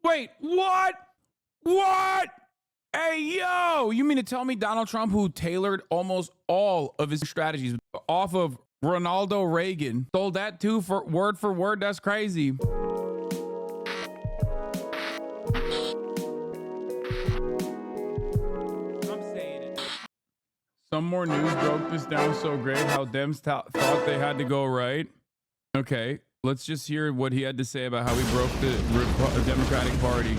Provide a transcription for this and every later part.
Wait, what? What? Hey, yo, you mean to tell me Donald Trump, who tailored almost all of his strategies off of Ronald Reagan, stole that too for word? That's crazy. I'm saying it. Some more news broke this down so great how Dems thought they had to go right. Okay, let's just hear what he had to say about how he broke the Democratic Party.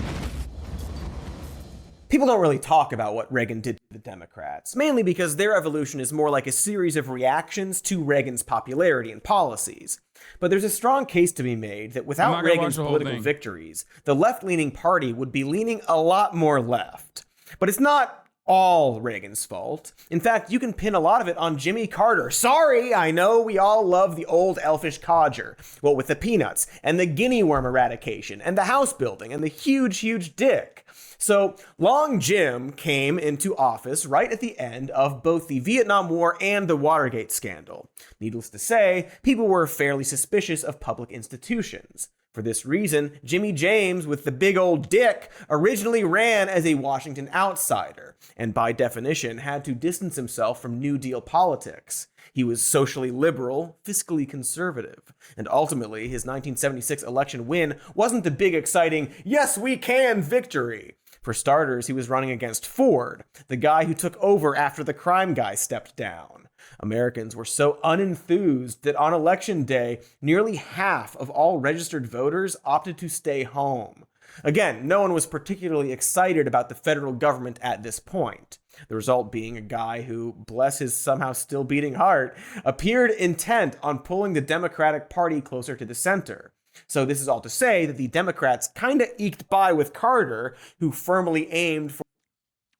People don't really talk about what Reagan did to the Democrats, mainly because their evolution is more like a series of reactions to Reagan's popularity and policies. But there's a strong case to be made that without Reagan's political victories, the left-leaning party would be leaning a lot more left. But it's not all Reagan's fault. In fact, you can pin a lot of it on Jimmy Carter. Sorry, I know we all love the old elfish codger. Well, with the peanuts, and the guinea worm eradication, and the house building, and the huge dick. So, Long Jim came into office right at the end of both the Vietnam War and the Watergate scandal. Needless to say, people were fairly suspicious of public institutions. For this reason, Jimmy James, with the big old dick, originally ran as a Washington outsider, and by definition had to distance himself from New Deal politics. He was socially liberal, fiscally conservative, and ultimately his 1976 election win wasn't the big exciting, yes we can victory. For starters, he was running against Ford, the guy who took over after the crime guy stepped down. Americans were so unenthused that on election day, nearly half of all registered voters opted to stay home. Again, no one was particularly excited about the federal government at this point. The result being a guy who, bless his somehow still beating heart, appeared intent on pulling the Democratic Party closer to the center. So this is all to say that the Democrats kind of eked by with Carter, who firmly aimed for...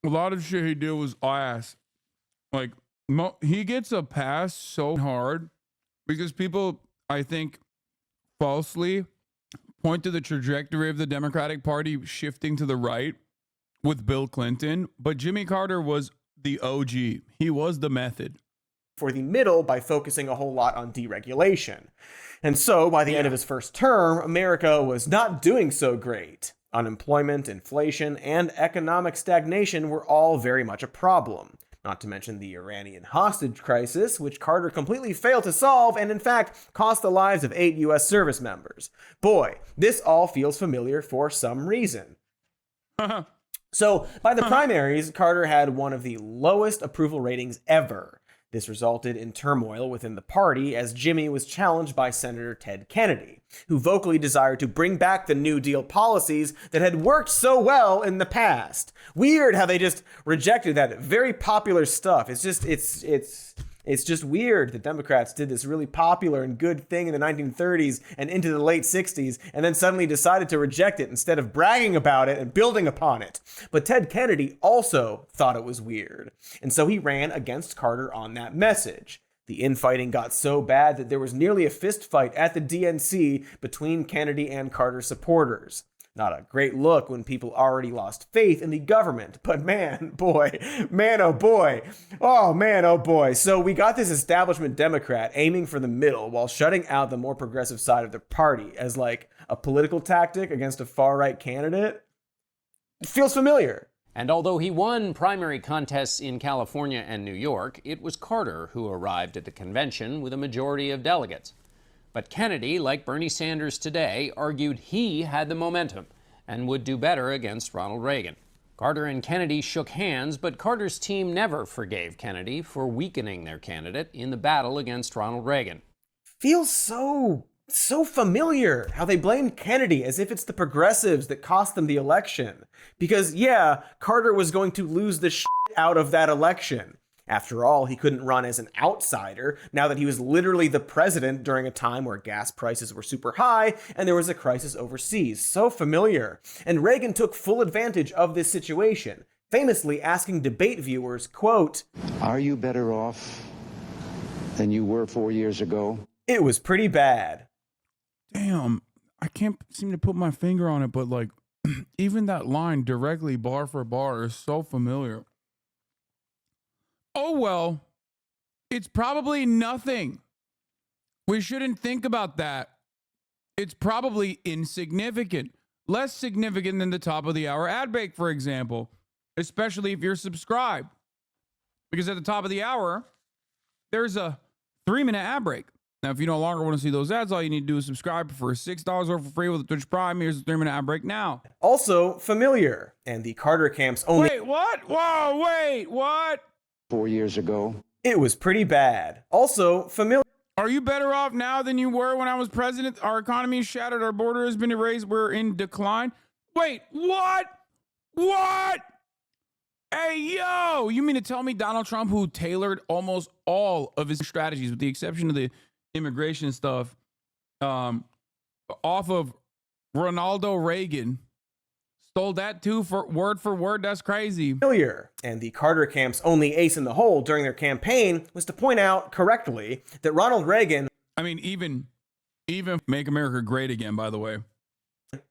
A lot of shit he did was ass. Like, he gets a pass so hard because people, I think, falsely point to the trajectory of the Democratic Party shifting to the right with Bill Clinton, but Jimmy Carter was the OG. He was the method. For the middle by focusing a whole lot on deregulation. And so, by the end of his first term, America was not doing so great. Unemployment, inflation, and economic stagnation were all very much a problem. Not to mention the Iranian hostage crisis, which Carter completely failed to solve and in fact cost the lives of 8 U.S. service members. Boy, this all feels familiar for some reason. So, by the primaries, Carter had one of the lowest approval ratings ever. This resulted in turmoil within the party as Jimmy was challenged by Senator Ted Kennedy, who vocally desired to bring back the New Deal policies that had worked so well in the past. Weird how they just rejected that very popular stuff. It's just weird that Democrats did this really popular and good thing in the 1930s and into the late 60s and then suddenly decided to reject it instead of bragging about it and building upon it. But Ted Kennedy also thought it was weird, and so he ran against Carter on that message. The infighting got so bad that there was nearly a fist fight at the DNC between Kennedy and Carter supporters. Not a great look when people already lost faith in the government, but man, oh boy. So we got this establishment Democrat aiming for the middle while shutting out the more progressive side of the party as like a political tactic against a far-right candidate. It feels familiar. And although he won primary contests in California and New York, it was Carter who arrived at the convention with a majority of delegates. But Kennedy, like Bernie Sanders today, argued he had the momentum and would do better against Ronald Reagan. Carter and Kennedy shook hands, but Carter's team never forgave Kennedy for weakening their candidate in the battle against Ronald Reagan. Feels so familiar how they blamed Kennedy as if it's the progressives that cost them the election. Because, yeah, Carter was going to lose the shit out of that election. After all, he couldn't run as an outsider now that he was literally the president during a time where gas prices were super high and there was a crisis overseas. So familiar. And Reagan took full advantage of this situation, famously asking debate viewers, quote, "Are you better off than you were 4 years ago?" It was pretty bad. Damn, I can't seem to put my finger on it, but like, even that line directly bar for bar is so familiar. Oh, well, it's probably nothing. We shouldn't think about that. It's probably insignificant. less significant than the top of the hour ad break, for example, especially if you're subscribed. Because at the top of the hour, there's a 3-minute ad break. Now, if you no longer want to see those ads, all you need to do is subscribe for $6 or for free with a Twitch Prime. Here's a 3-minute ad break now. Also familiar, and the Carter camp's only... Wait, what? Whoa, wait, what? 4 years ago. It was pretty bad. Also familiar. Are you better off now than you were when I was president? Our economy is shattered. Our border has been erased. We're in decline. Wait, what? What? Hey, yo, you mean to tell me Donald Trump, who tailored almost all of his strategies, with the exception of the immigration stuff, off of Ronald Reagan, stole that too for word? That's crazy. Familiar, and the Carter camp's only ace in the hole during their campaign was to point out correctly that Ronald Reagan, I mean, even Make America Great Again, by the way,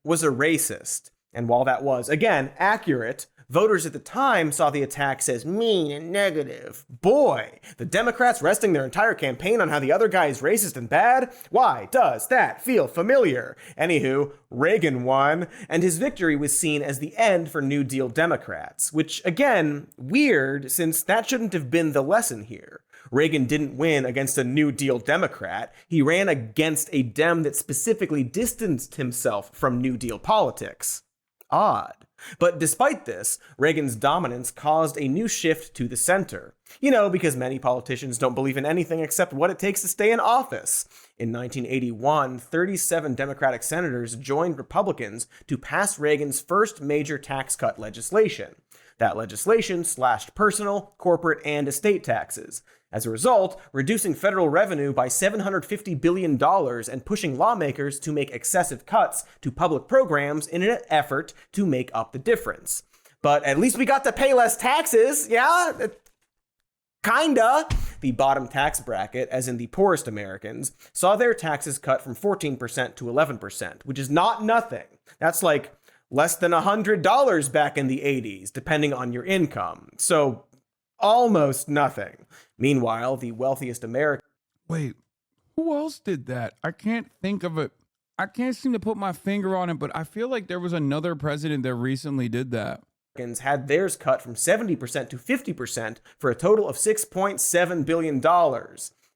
was a racist. And while that was, again, accurate, voters at the time saw the attacks as mean and negative. Boy, the Democrats resting their entire campaign on how the other guy is racist and bad? Why does that feel familiar? Anywho, Reagan won, and his victory was seen as the end for New Deal Democrats, which, again, weird, since that shouldn't have been the lesson here. Reagan didn't win against a New Deal Democrat. He ran against a Dem that specifically distanced himself from New Deal politics. Odd. But despite this, Reagan's dominance caused a new shift to the center. You know, because many politicians don't believe in anything except what it takes to stay in office. In 1981, 37 Democratic senators joined Republicans to pass Reagan's first major tax cut legislation. That legislation slashed personal, corporate, and estate taxes. As a result, reducing federal revenue by $750 billion and pushing lawmakers to make excessive cuts to public programs in an effort to make up the difference. But at least we got to pay less taxes, yeah? Kinda. The bottom tax bracket, as in the poorest Americans, saw their taxes cut from 14% to 11%, which is not nothing. That's like less than $100 back in the 80s, depending on your income. So almost nothing. Meanwhile, the wealthiest Americans... Wait, who else did that? I can't think of it. I can't seem to put my finger on it, but I feel like there was another president that recently did that. Had theirs cut from 70% to 50% for a total of $6.7 billion.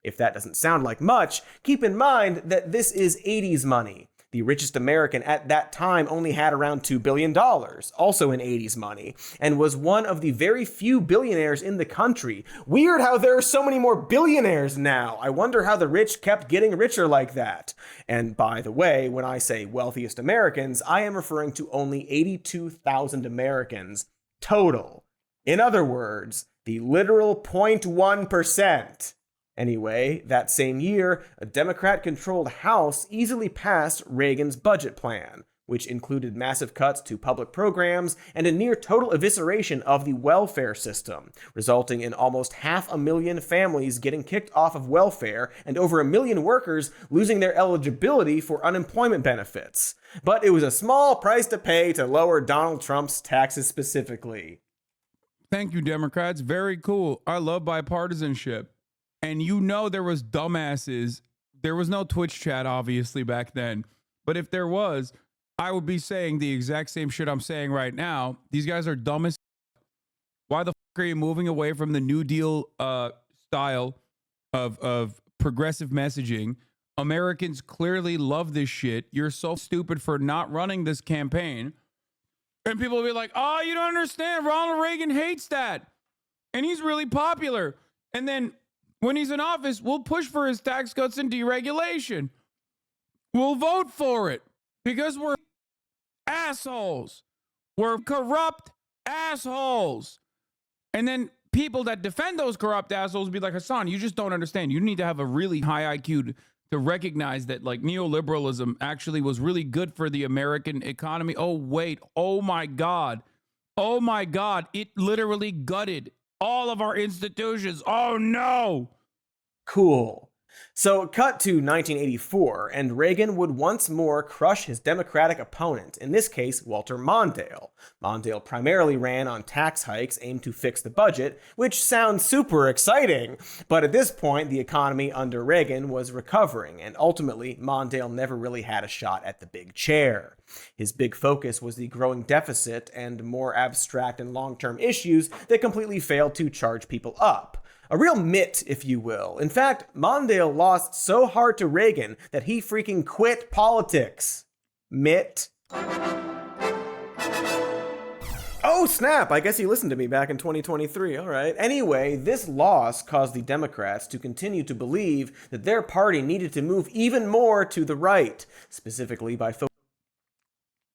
If that doesn't sound like much, keep in mind that this is 80s money. The richest American at that time only had around $2 billion, also in 80s money, and was one of the very few billionaires in the country. Weird how there are so many more billionaires now. I wonder how the rich kept getting richer like that. And by the way, when I say wealthiest Americans, I am referring to only 82,000 Americans total. In other words, the literal 0.1%. Anyway, that same year, a Democrat-controlled House easily passed Reagan's budget plan, which included massive cuts to public programs and a near-total evisceration of the welfare system, resulting in almost 500,000 families getting kicked off of welfare and over 1 million workers losing their eligibility for unemployment benefits. But it was a small price to pay to lower Donald Trump's taxes specifically. Thank you, Democrats. Very cool. I love bipartisanship. And you know there was dumbasses. There was no Twitch chat, obviously, back then. But if there was, I would be saying the exact same shit I'm saying right now. These guys are dumb as... Why the fuck are you moving away from the New Deal style of progressive messaging? Americans clearly love this shit. You're so stupid for not running this campaign. And people will be like, oh, you don't understand. Ronald Reagan hates that. And he's really popular. And then... when he's in office, we'll push for his tax cuts and deregulation. We'll vote for it because we're assholes. We're corrupt assholes. And then people that defend those corrupt assholes be like, Hasan, you just don't understand. You need to have a really high IQ to recognize that like neoliberalism actually was really good for the American economy. Oh, wait. Oh, my God. Oh, my God. It literally gutted all of our institutions. Oh, no. Cool. So, cut to 1984, and Reagan would once more crush his Democratic opponent, in this case, Walter Mondale. Mondale primarily ran on tax hikes aimed to fix the budget, which sounds super exciting, but at this point, the economy under Reagan was recovering, and ultimately, Mondale never really had a shot at the big chair. His big focus was the growing deficit and more abstract and long-term issues that completely failed to charge people up. A real mitt, if you will. In fact, Mondale lost so hard to Reagan that he freaking quit politics. Mitt. Oh, snap! I guess he listened to me back in 2023. All right. Anyway, this loss caused the Democrats to continue to believe that their party needed to move even more to the right, specifically by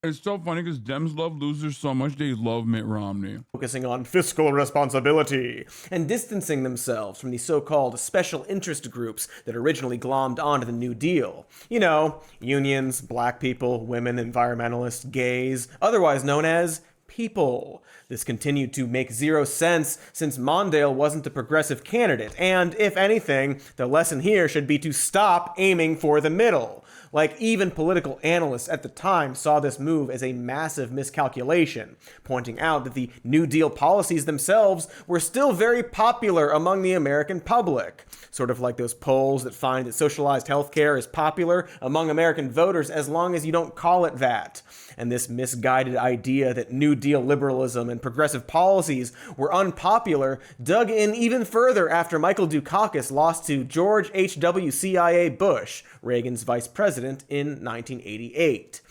It's so funny because Dems love losers so much they love Mitt Romney. focusing on fiscal responsibility and distancing themselves from the so-called special interest groups that originally glommed onto the New Deal. You know, unions, black people, women, environmentalists, gays, otherwise known as people. This continued to make zero sense since Mondale wasn't a progressive candidate, and if anything, the lesson here should be to stop aiming for the middle. Like, even political analysts at the time saw this move as a massive miscalculation, pointing out that the New Deal policies themselves were still very popular among the American public. Sort of like those polls that find that socialized healthcare is popular among American voters as long as you don't call it that. And this misguided idea that New Deal liberalism and progressive policies were unpopular dug in even further after Michael Dukakis lost to George H.W. CIA Bush, Reagan's vice president, in 1988.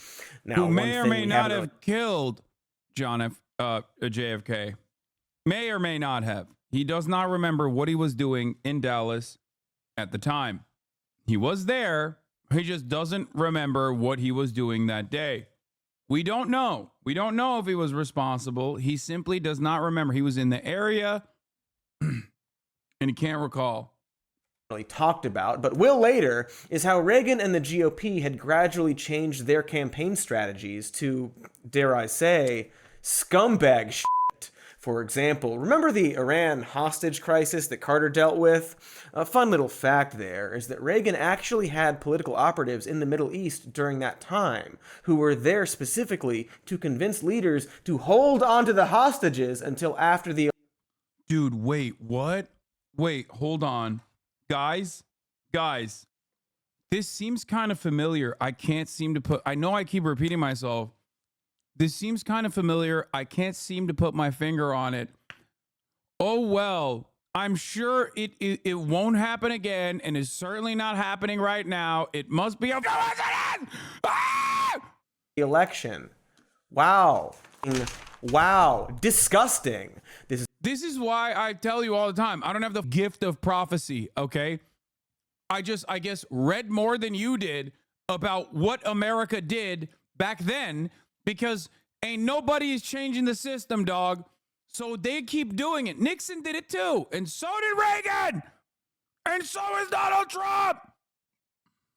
Now, Who may or may not have killed JFK. May or may not have. He does not remember what he was doing in Dallas at the time. He was there. He just doesn't remember what he was doing that day. We don't know. We don't know if he was responsible. He simply does not remember. He was in the area and he can't recall. Talked about, but will later, is how Reagan and the GOP had gradually changed their campaign strategies to, dare I say, scumbag shit. For example, remember the Iran hostage crisis that Carter dealt with? A fun little fact there is that Reagan actually had political operatives in the Middle East during that time, who were there specifically to convince leaders to hold onto the hostages until after the... Dude, wait, what? Wait, hold on. Guys, this seems kind of familiar. I can't seem to put, I know I keep repeating myself. This seems kind of familiar. I can't seem to put my finger on it. Oh, well, I'm sure it won't happen again, and it's certainly not happening right now. It must be a coincidence! Ah! Election. Wow. Wow. Disgusting. This is why I tell you all the time, I don't have the gift of prophecy, okay? I guess, read more than you did about what America did back then, because ain't nobody is changing the system, dog. So they keep doing it. Nixon did it too, and so did Reagan, and so is Donald Trump.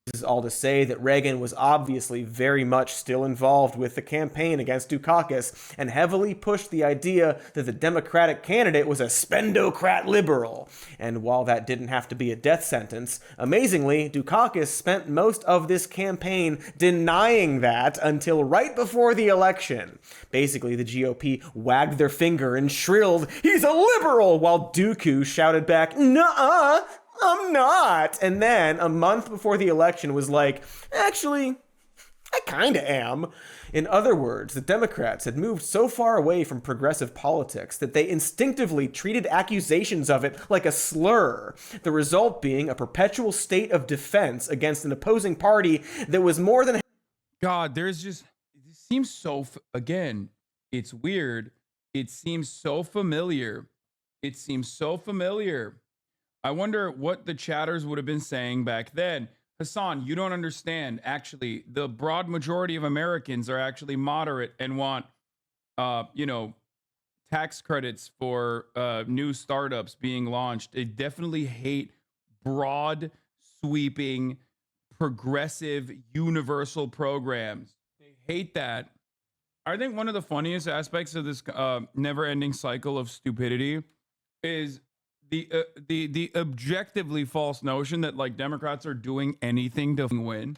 This is all to say that Reagan was obviously very much still involved with the campaign against Dukakis and heavily pushed the idea that the Democratic candidate was a spendocrat liberal. And while that didn't have to be a death sentence, amazingly, Dukakis spent most of this campaign denying that until right before the election. Basically, the GOP wagged their finger and shrilled, "He's a liberal," while Dooku shouted back, "Nuh-uh, I'm not." And then, a month before the election, was like, "Actually, I kinda am." In other words, the Democrats had moved so far away from progressive politics that they instinctively treated accusations of it like a slur, the result being a perpetual state of defense against an opposing party that was more than... God, there's just, it seems so, again, it's weird. It seems so familiar. It seems so familiar. I wonder what the chatters would have been saying back then. Hasan, you don't understand. Actually, the broad majority of Americans are actually moderate and want, tax credits for new startups being launched. They definitely hate broad, sweeping, progressive, universal programs. They hate that. I think one of the funniest aspects of this never-ending cycle of stupidity is the objectively false notion that like Democrats are doing anything to win.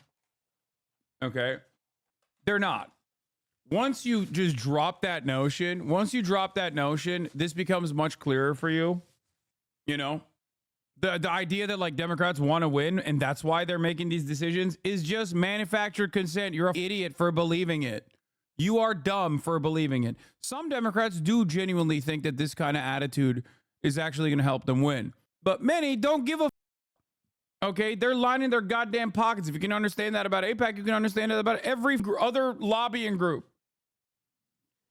Okay, they're not. Once you just drop that notion, this becomes much clearer for you. You know, the idea that like Democrats want to win and that's why they're making these decisions is just manufactured consent. You're an idiot for believing it. You are dumb for believing it. Some Democrats do genuinely think that this kind of attitude is actually going to help them win. But many don't give a okay? They're lining their goddamn pockets. If you can understand that about AIPAC, you can understand it about every other lobbying group.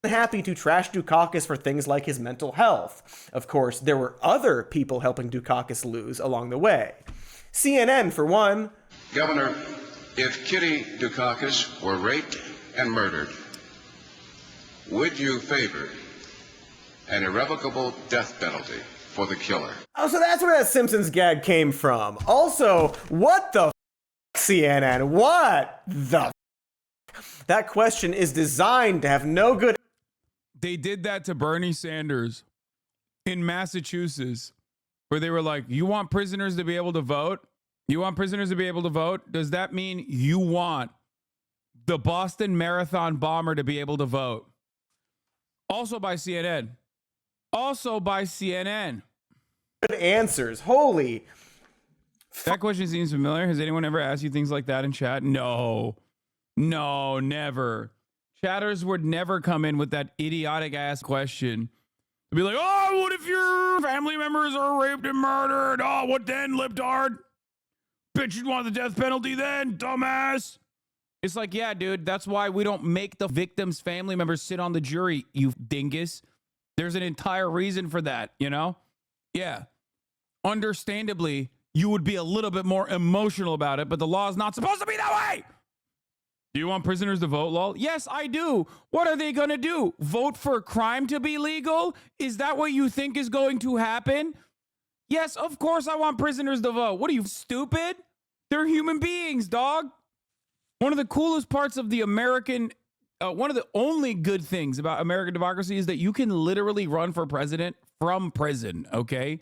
Happy to trash Dukakis for things like his mental health. Of course, there were other people helping Dukakis lose along the way. CNN, for one. Governor, if Kitty Dukakis were raped and murdered, would you favor an irrevocable death penalty for the killer? Oh, so that's where that Simpsons gag came from. Also, what the CNN? What the That question is designed to have no good. They did that to Bernie Sanders in Massachusetts, where they were like, you want prisoners to be able to vote? You want prisoners to be able to vote? Does that mean you want the Boston Marathon bomber to be able to vote? Also by CNN. Good answers. Holy. That question seems familiar. Has anyone ever asked you things like that in chat? No, never. Chatters would never come in with that idiotic ass question. They'd be like, oh, what if your family members are raped and murdered? Oh, what then, libtard? Bitch, you'd want the death penalty then, dumbass. It's like, yeah, dude, that's why we don't make the victim's family members sit on the jury, you dingus. There's an entire reason for that, you know? Yeah. Understandably, you would be a little bit more emotional about it, but the law is not supposed to be that way. Do you want prisoners to vote, lol? Yes, I do. What are they going to do? Vote for crime to be legal? Is that what you think is going to happen? Yes, of course I want prisoners to vote. What are you, stupid? They're human beings, dog. One of the coolest parts of the American, one of the only good things about American democracy is that you can literally run for president from prison, okay?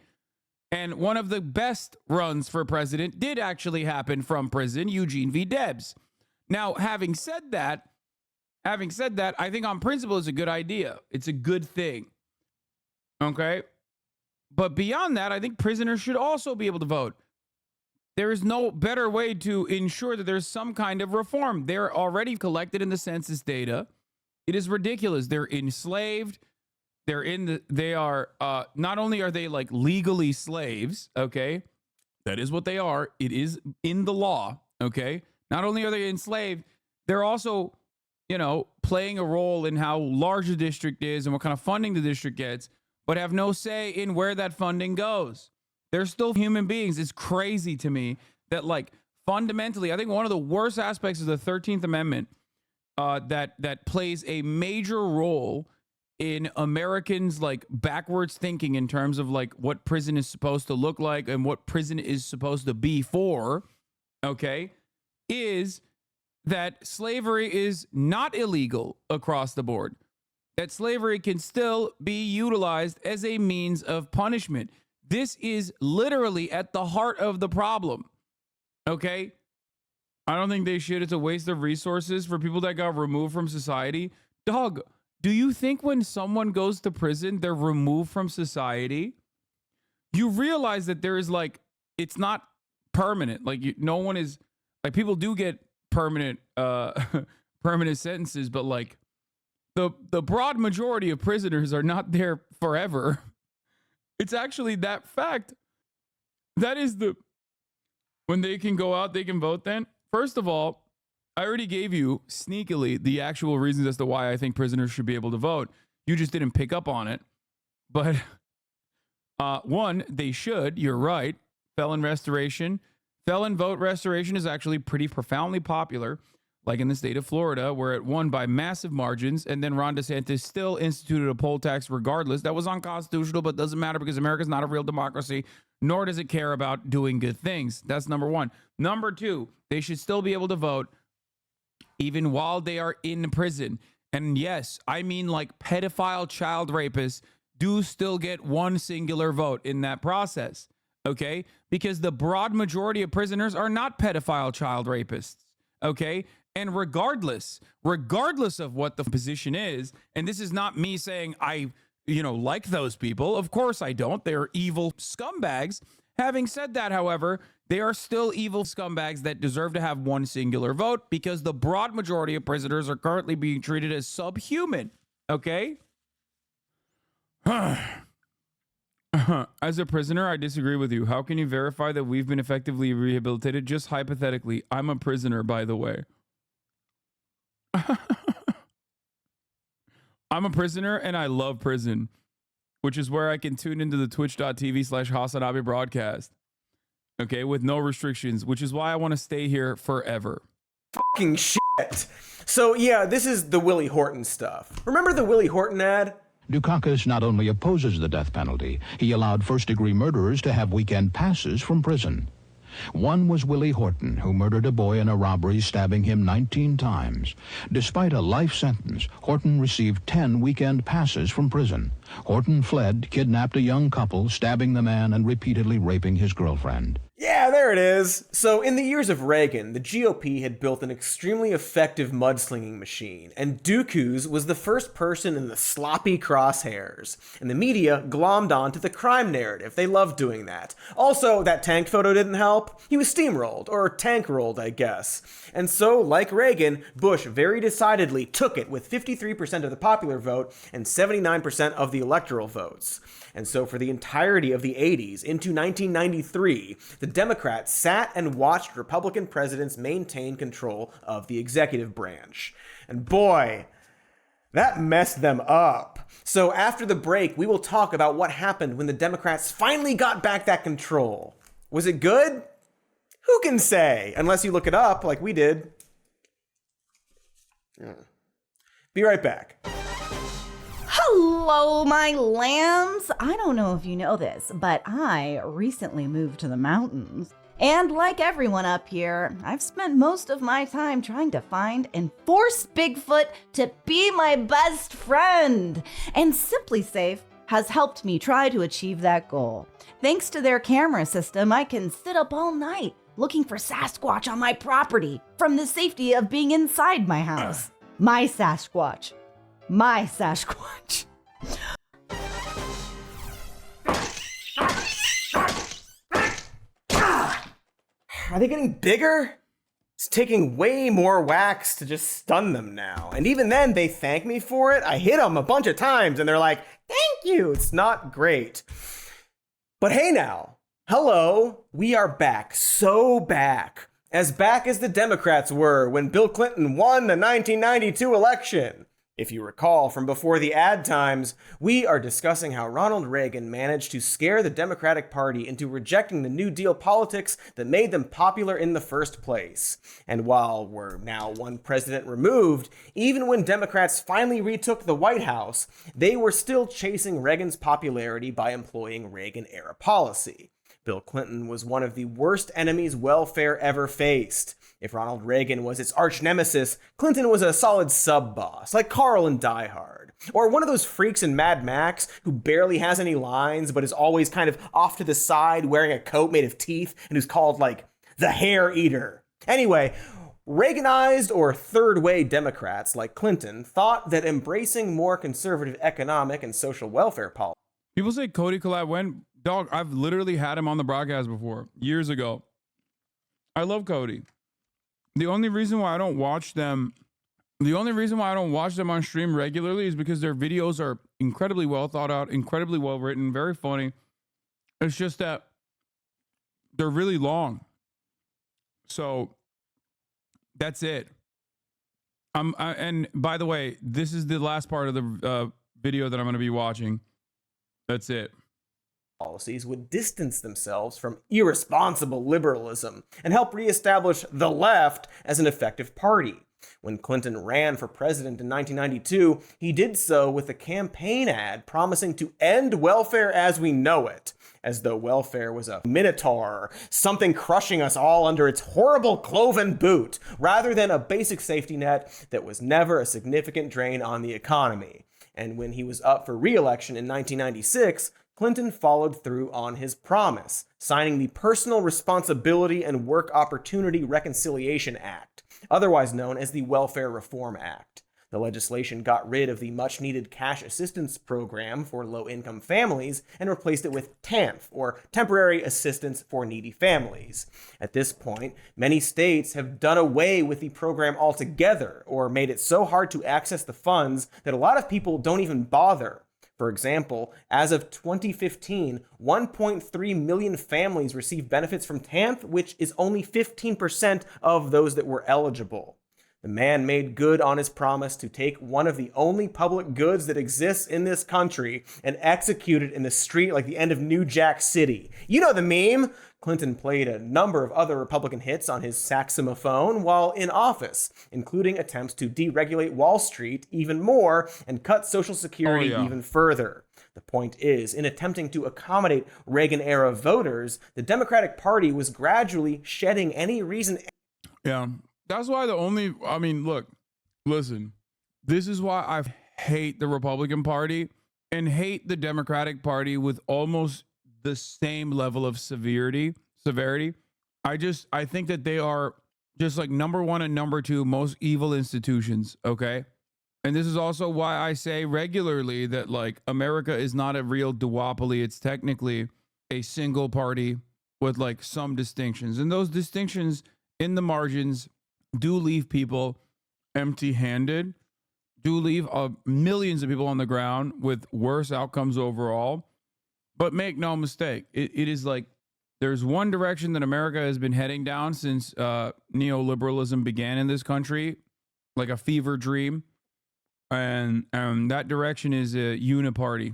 And one of the best runs for president did actually happen from prison, Eugene V. Debs. Now, having said that, I think on principle it's a good idea. It's a good thing, okay? But beyond that, I think prisoners should also be able to vote. There is no better way to ensure that there's some kind of reform. They're already collected in the census data. It is ridiculous. They're enslaved. They are, not only are they like legally slaves, okay? That is what they are. It is in the law, okay? Not only are they enslaved, they're also, playing a role in how large the district is and what kind of funding the district gets, but have no say in where that funding goes. They're still human beings. It's crazy to me that, like, fundamentally, I think one of the worst aspects of the 13th Amendment that plays a major role in Americans, like, backwards thinking in terms of, like, what prison is supposed to look like and what prison is supposed to be for, okay, is that slavery is not illegal across the board. That slavery can still be utilized as a means of punishment. This is literally at the heart of the problem, okay? I don't think they should. It's a waste of resources for people that got removed from society. Dog, do you think when someone goes to prison, they're removed from society? You realize that there is, like, it's not permanent. Like, no one is, like, people do get permanent permanent sentences, but, like, the broad majority of prisoners are not there forever. It's actually that fact. That is when they can go out, they can vote then. First of all, I already gave you sneakily the actual reasons as to why I think prisoners should be able to vote. You just didn't pick up on it. But one, they should. You're right. Felon vote restoration is actually pretty profoundly popular, like in the state of Florida, where it won by massive margins, and then Ron DeSantis still instituted a poll tax regardless. That was unconstitutional, but doesn't matter because America's not a real democracy, nor does it care about doing good things. That's number one. Number two, they should still be able to vote even while they are in prison. And yes, I mean like pedophile child rapists do still get one singular vote in that process, okay? Because the broad majority of prisoners are not pedophile child rapists, okay? And regardless of what the position is, and this is not me saying I, like those people. Of course I don't. They're evil scumbags. Having said that, however, they are still evil scumbags that deserve to have one singular vote because the broad majority of prisoners are currently being treated as subhuman, okay? As a prisoner, I disagree with you. How can you verify that we've been effectively rehabilitated? Just hypothetically. I'm a prisoner, by the way. I'm a prisoner and I love prison, which is where I can tune into the twitch.tv/Hasanabi broadcast. Okay, with no restrictions, which is why I want to stay here forever. Fucking shit. So yeah, this is the Willie Horton stuff. Remember the Willie Horton ad? Dukakis not only opposes the death penalty, he allowed first-degree murderers to have weekend passes from prison. One was Willie Horton, who murdered a boy in a robbery, stabbing him 19 times. Despite a life sentence, Horton received 10 weekend passes from prison. Horton fled, kidnapped a young couple, stabbing the man and repeatedly raping his girlfriend. Yeah, there it is. So in the years of Reagan, the GOP had built an extremely effective mudslinging machine, and Dooku's was the first person in the sloppy crosshairs. And the media glommed onto the crime narrative. They loved doing that. Also, that tank photo didn't help. He was steamrolled, or tank-rolled, I guess. And so, like Reagan, Bush very decidedly took it with 53% of the popular vote and 79% of the electoral votes. And so for the entirety of the 80s into 1993, the Democrats sat and watched Republican presidents maintain control of the executive branch. And boy, that messed them up. So after the break, we will talk about what happened when the Democrats finally got back that control. Was it good? Who can say? Unless you look it up like we did. Be right back. Hello, my lambs. I don't know if you know this, but I recently moved to the mountains. And like everyone up here, I've spent most of my time trying to find and force Bigfoot to be my best friend. And Simply Safe has helped me try to achieve that goal. Thanks to their camera system, I can sit up all night looking for Sasquatch on my property from the safety of being inside my house. My Sasquatch. My Sasquatch. Are they getting bigger? It's taking way more wax to just stun them now. And even then, they thank me for it. I hit them a bunch of times and they're like, thank you. It's not great. But hey now, hello, we are back. So back. As the Democrats were when Bill Clinton won the 1992 election. If you recall from before the ad times, we are discussing how Ronald Reagan managed to scare the Democratic Party into rejecting the New Deal politics that made them popular in the first place. And while we're now one president removed, even when Democrats finally retook the White House, they were still chasing Reagan's popularity by employing Reagan-era policy. Bill Clinton was one of the worst enemies welfare ever faced. If Ronald Reagan was its arch nemesis, Clinton was a solid sub-boss, like Carl in Die Hard. Or one of those freaks in Mad Max who barely has any lines, but is always kind of off to the side wearing a coat made of teeth and who's called, like, the Hair Eater. Anyway, Reaganized or third-way Democrats like Clinton thought that embracing more conservative economic and social welfare policy. People say Cody collab when? Dog, I've literally had him on the broadcast before, years ago. I love Cody. The only reason why I don't watch them on stream regularly is because their videos are incredibly well thought out, incredibly well written, very funny. It's just that they're really long. So that's it. And by the way, this is the last part of the video that I'm going to be watching. That's it. Policies would distance themselves from irresponsible liberalism and help reestablish the left as an effective party. When Clinton ran for president in 1992, he did so with a campaign ad promising to end welfare as we know it, as though welfare was a minotaur, something crushing us all under its horrible cloven boot, rather than a basic safety net that was never a significant drain on the economy. And when he was up for re-election in 1996, Clinton followed through on his promise, signing the Personal Responsibility and Work Opportunity Reconciliation Act, otherwise known as the Welfare Reform Act. The legislation got rid of the much-needed cash assistance program for low-income families and replaced it with TANF, or Temporary Assistance for Needy Families. At this point, many states have done away with the program altogether, or made it so hard to access the funds that a lot of people don't even bother. For example, as of 2015, 1.3 million families received benefits from TANF, which is only 15% of those that were eligible. The man made good on his promise to take one of the only public goods that exists in this country and execute it in the street like the end of New Jack City. You know the meme? Clinton played a number of other Republican hits on his saxophone while in office, including attempts to deregulate Wall Street even more and cut Social Security even further. The point is, in attempting to accommodate Reagan-era voters, the Democratic Party was gradually shedding any reason. Yeah. That's why look, listen, this is why I hate the Republican Party and hate the Democratic Party with almost the same level of severity. I think that they are just like number one and number two most evil institutions, okay? And this is also why I say regularly that like America is not a real duopoly. It's technically a single party with like some distinctions. And those distinctions in the margins do leave people empty-handed, do leave millions of people on the ground with worse outcomes overall. But make no mistake, it is like there's one direction that America has been heading down since neoliberalism began in this country, like a fever dream. And that direction is a uniparty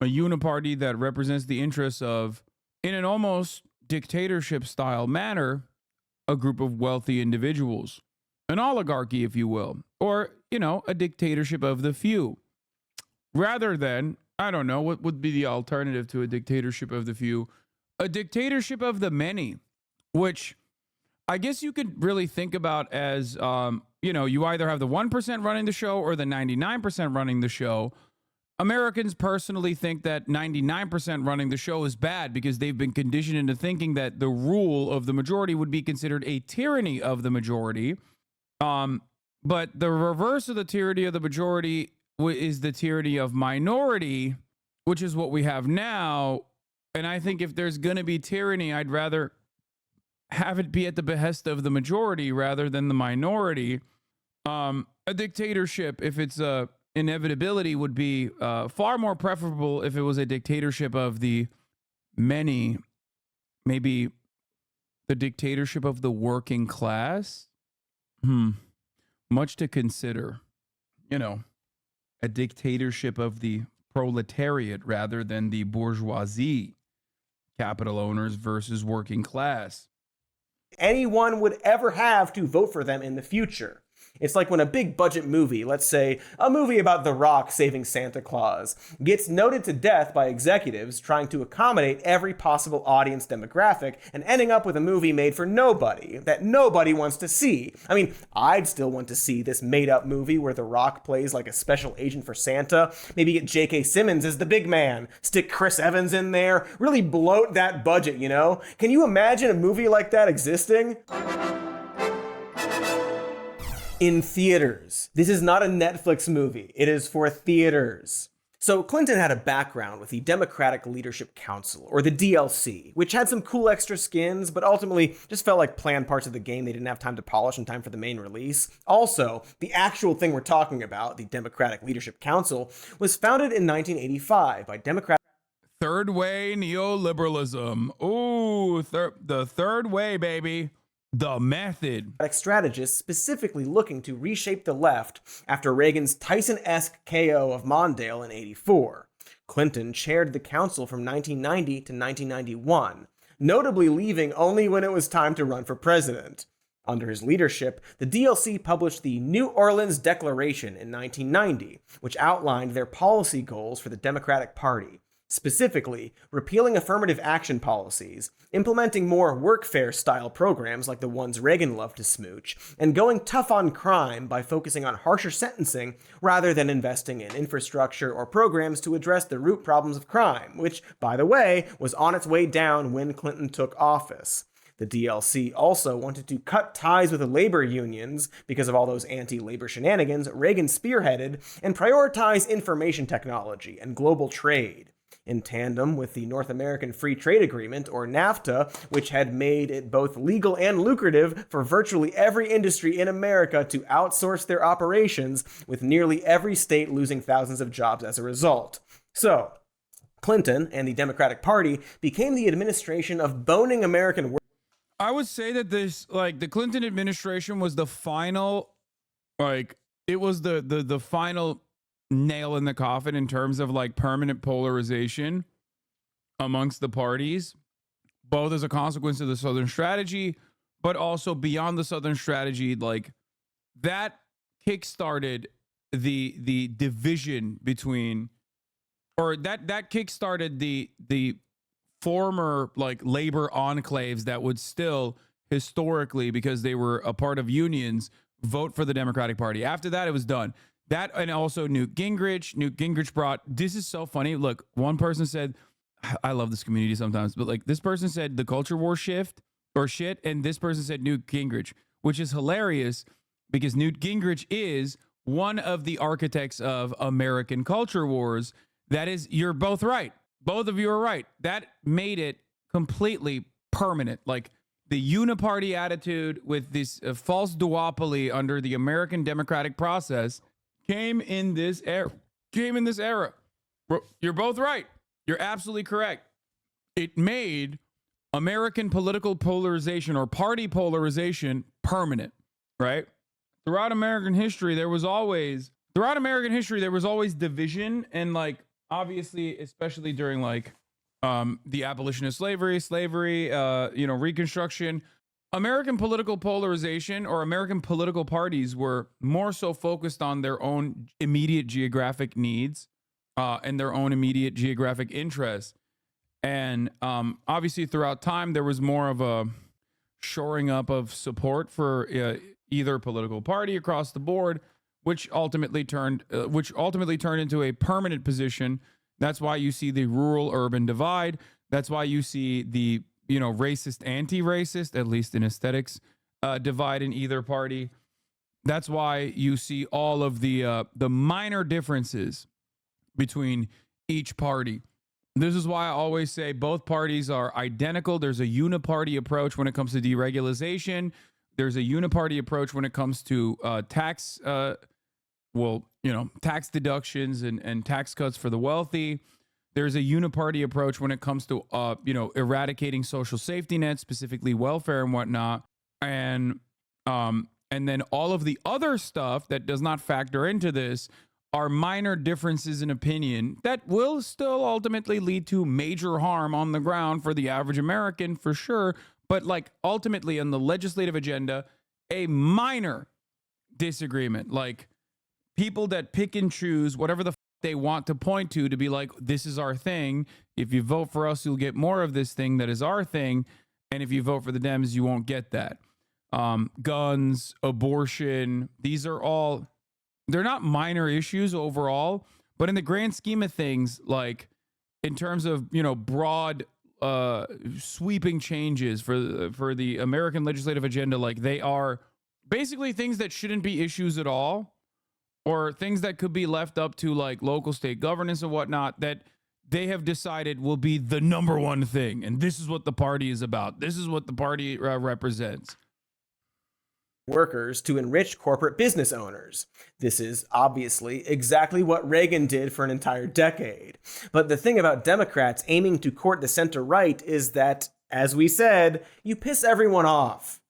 that represents the interests of, in an almost dictatorship-style manner, a group of wealthy individuals, an oligarchy, if you will, or, a dictatorship of the few, rather than, I don't know, what would be the alternative to a dictatorship of the few? A dictatorship of the many, which I guess you could really think about as, you either have the 1% running the show or the 99% running the show. Americans personally think that 99% running the show is bad because they've been conditioned into thinking that the rule of the majority would be considered a tyranny of the majority. But the reverse of the tyranny of the majority is the tyranny of minority, which is what we have now. And I think if there's going to be tyranny, I'd rather have it be at the behest of the majority rather than the minority. A dictatorship, if it's a inevitability, would be far more preferable if it was a dictatorship of the many, maybe the dictatorship of the working class. Much to consider. A dictatorship of the proletariat rather than the bourgeoisie, capital owners versus working class. Anyone would ever have to vote for them in the future. It's like when a big budget movie, let's say a movie about The Rock saving Santa Claus, gets noted to death by executives trying to accommodate every possible audience demographic and ending up with a movie made for nobody that nobody wants to see. I mean, I'd still want to see this made-up movie where The Rock plays like a special agent for Santa, maybe get J.K. Simmons as the big man, stick Chris Evans in there, really bloat that budget, Can you imagine a movie like that existing? In theaters. This is not a Netflix movie. It is for theaters. So Clinton had a background with the Democratic Leadership Council, or the DLC, which had some cool extra skins, but ultimately just felt like planned parts of the game they didn't have time to polish in time for the main release. Also, the actual thing we're talking about, the Democratic Leadership Council, was founded in 1985 by Democratic Third way neoliberalism. Ooh, the third way, baby. The method. Strategists specifically looking to reshape the left after Reagan's Tyson-esque KO of Mondale in '84. Clinton chaired the council from 1990 to 1991, notably leaving only when it was time to run for president. Under his leadership, the DLC published the New Orleans Declaration in 1990, which outlined their policy goals for the Democratic Party. Specifically, repealing affirmative action policies, implementing more workfare-style programs like the ones Reagan loved to smooch, and going tough on crime by focusing on harsher sentencing rather than investing in infrastructure or programs to address the root problems of crime, which, by the way, was on its way down when Clinton took office. The DLC also wanted to cut ties with the labor unions because of all those anti-labor shenanigans Reagan spearheaded and prioritize information technology and global trade. In tandem with the North American Free Trade Agreement, or NAFTA, which had made it both legal and lucrative for virtually every industry in America to outsource their operations, with nearly every state losing thousands of jobs as a result. So, Clinton and the Democratic Party became the administration of boning American workers. I would say that the Clinton administration was the final, it was the final nail in the coffin in terms of permanent polarization amongst the parties, both as a consequence of the Southern strategy, but also beyond the Southern strategy. That kickstarted the division between, or that kickstarted the former labor enclaves that would still historically, because they were a part of unions, vote for the Democratic Party. After that, it was done. That, and also Newt Gingrich brought, this is so funny. Look, one person said, I love this community sometimes, but this person said the culture war shit, and this person said Newt Gingrich, which is hilarious because Newt Gingrich is one of the architects of American culture wars. That is, you're both right. Both of you are right. That made it completely permanent. The uniparty attitude with this false duopoly under the American democratic process came in this era. You're both right. You're absolutely correct. It made American political polarization or party polarization permanent, right? Throughout American history, there was always division, and obviously, especially during the abolition of slavery, Reconstruction. American political polarization, or American political parties, were more so focused on their own immediate geographic needs and their own immediate geographic interests. And obviously, throughout time, there was more of a shoring up of support for either political party across the board, which ultimately turned into a permanent position. That's why you see the rural-urban divide. That's why you see the racist, anti-racist, at least in aesthetics, divide in either party. That's why you see all of the minor differences between each party. This is why I always say both parties are identical. There's a uniparty approach when it comes to deregulation. There's a uniparty approach when it comes to tax deductions and tax cuts for the wealthy. There's a uniparty approach when it comes to, eradicating social safety nets, specifically welfare and whatnot. And then all of the other stuff that does not factor into this are minor differences in opinion that will still ultimately lead to major harm on the ground for the average American, for sure. But ultimately on the legislative agenda, a minor disagreement, people that pick and choose whatever the they want to point to be this is our thing. If you vote for us, you'll get more of this thing that is our thing. And if you vote for the Dems, you won't get that. Guns, abortion, these are all, they're not minor issues overall, but in the grand scheme of things, in terms of, broad, sweeping changes for the American legislative agenda, they are basically things that shouldn't be issues at all, or things that could be left up to local state governance and whatnot, that they have decided will be the number one thing. And this is what the party is about. This is what the party represents. Workers to enrich corporate business owners. This is obviously exactly what Reagan did for an entire decade. But the thing about Democrats aiming to court the center right is that, as we said, you piss everyone off.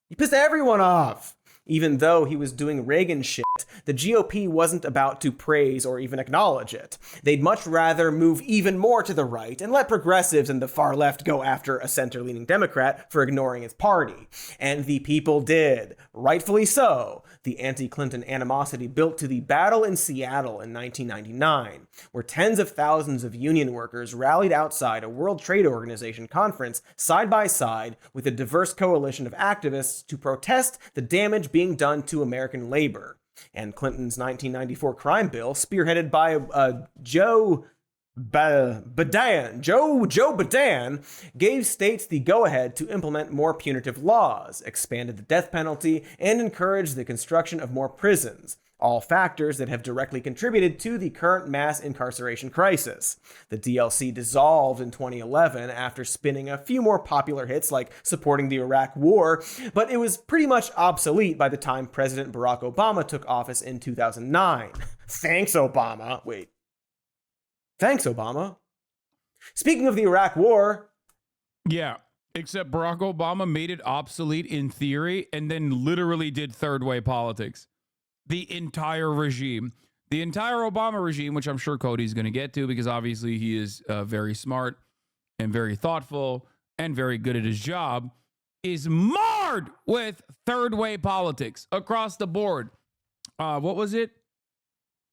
Even though he was doing Reagan shit, the GOP wasn't about to praise or even acknowledge it. They'd much rather move even more to the right and let progressives and the far left go after a center-leaning Democrat for ignoring his party. And the people did. Rightfully so. The anti-Clinton animosity built to the battle in Seattle in 1999, where tens of thousands of union workers rallied outside a World Trade Organization conference side by side with a diverse coalition of activists to protest the damage being done to American labor. And Clinton's 1994 crime bill, spearheaded by Joe Biden, gave states the go-ahead to implement more punitive laws, expanded the death penalty, and encouraged the construction of more prisons. All factors that have directly contributed to the current mass incarceration crisis. The DLC dissolved in 2011 after spinning a few more popular hits like supporting the Iraq War, but it was pretty much obsolete by the time President Barack Obama took office in 2009. Thanks, Obama. Wait. Thanks, Obama. Speaking of the Iraq War... Yeah, except Barack Obama made it obsolete in theory and then literally did third-way politics. The entire regime, the entire Obama regime, which I'm sure Cody's going to get to because obviously he is very smart and very thoughtful and very good at his job, is marred with third-way politics across the board. What was it?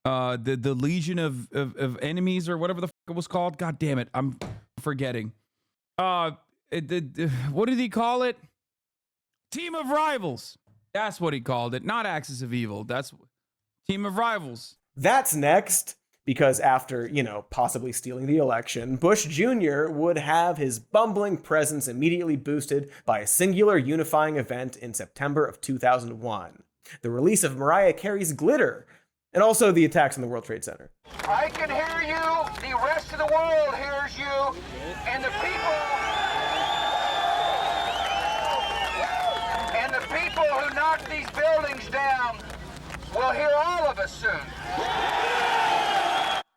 The Legion of Enemies or whatever the fuck it was called. God damn it, I'm forgetting. What did he call it? Team of Rivals. That's what he called it, not Axis of Evil. That's Team of Rivals. That's next, because after, possibly stealing the election, Bush Jr. would have his bumbling presence immediately boosted by a singular unifying event in September of 2001. The release of Mariah Carey's Glitter, and also the attacks on the World Trade Center. I can hear you, the rest of the world hears you, and the people who knock these buildings down will hear all of us soon.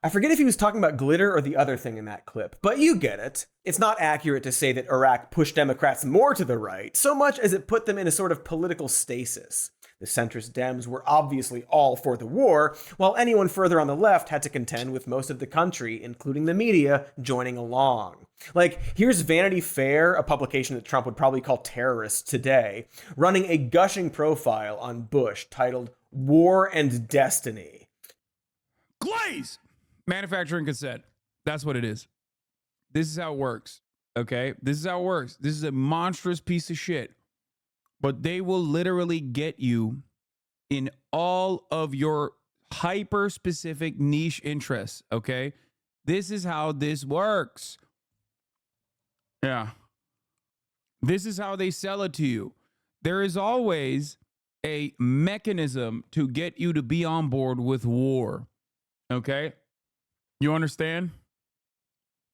I forget if he was talking about glitter or the other thing in that clip, but you get it. It's not accurate to say that Iraq pushed Democrats more to the right, so much as it put them in a sort of political stasis. The centrist Dems were obviously all for the war, while anyone further on the left had to contend with most of the country, including the media, joining along. Like, here's Vanity Fair, a publication that Trump would probably call terrorist today, running a gushing profile on Bush titled War and Destiny. Glaze! Manufacturing consent. That's what it is. This is how it works. Okay? This is how it works. This is a monstrous piece of shit. But they will literally get you in all of your hyper-specific niche interests, okay? This is how this works. Yeah. This is how they sell it to you. There is always a mechanism to get you to be on board with war, okay? You understand?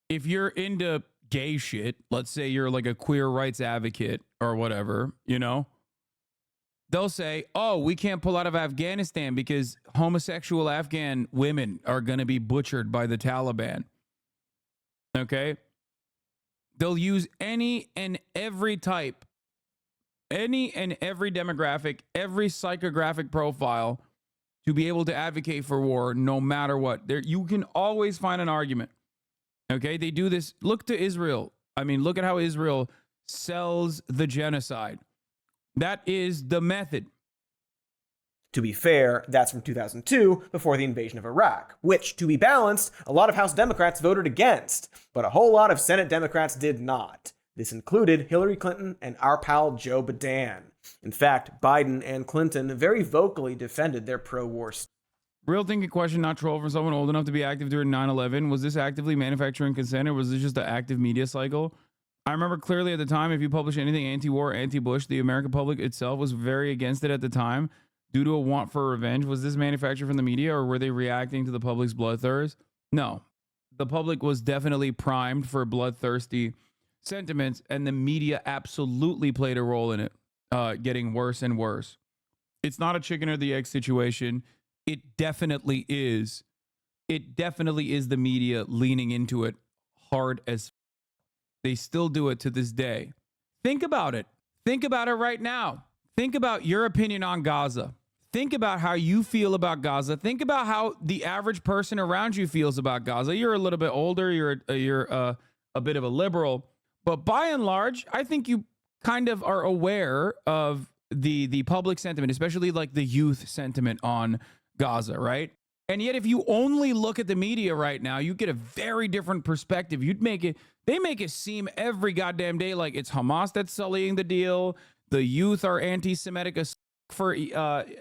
If you're into gay shit, let's say you're like a queer rights advocate or whatever, they'll say, oh, we can't pull out of Afghanistan because homosexual Afghan women are going to be butchered by the Taliban. Okay? They'll use any and every type, any and every demographic, every psychographic profile to be able to advocate for war no matter what. You can always find an argument. Okay, they do this. Look to Israel. I mean, look at how Israel sells the genocide. That is the method. To be fair, that's from 2002, before the invasion of Iraq, which, to be balanced, a lot of House Democrats voted against, but a whole lot of Senate Democrats did not. This included Hillary Clinton and our pal Joe Biden. In fact, Biden and Clinton very vocally defended their pro-war stance. Real thinking question, not troll, from someone old enough to be active during 9/11. Was this actively manufacturing consent, or was this just an active media cycle? I remember clearly at the time, if you publish anything anti-war, anti-Bush, the American public itself was very against it at the time due to a want for revenge. Was this manufactured from the media, or were they reacting to the public's bloodthirst? No. The public was definitely primed for bloodthirsty sentiments, and the media absolutely played a role in it, getting worse and worse. It's not a chicken or the egg situation. It definitely is. It definitely is the media leaning into it hard as they still do it to this day. Think about it. Think about it right now. think about your opinion on Gaza. Think about how you feel about Gaza. Think about how the average person around you feels about Gaza. You're a little bit older. You're a bit of a liberal, but by and large, I think you kind of are aware of the public sentiment, especially like the youth sentiment on Gaza, right? And yet, if you only look at the media right now, you get a very different perspective. They make it seem every goddamn day like it's Hamas that's sullying the deal. The youth are anti-Semitic as for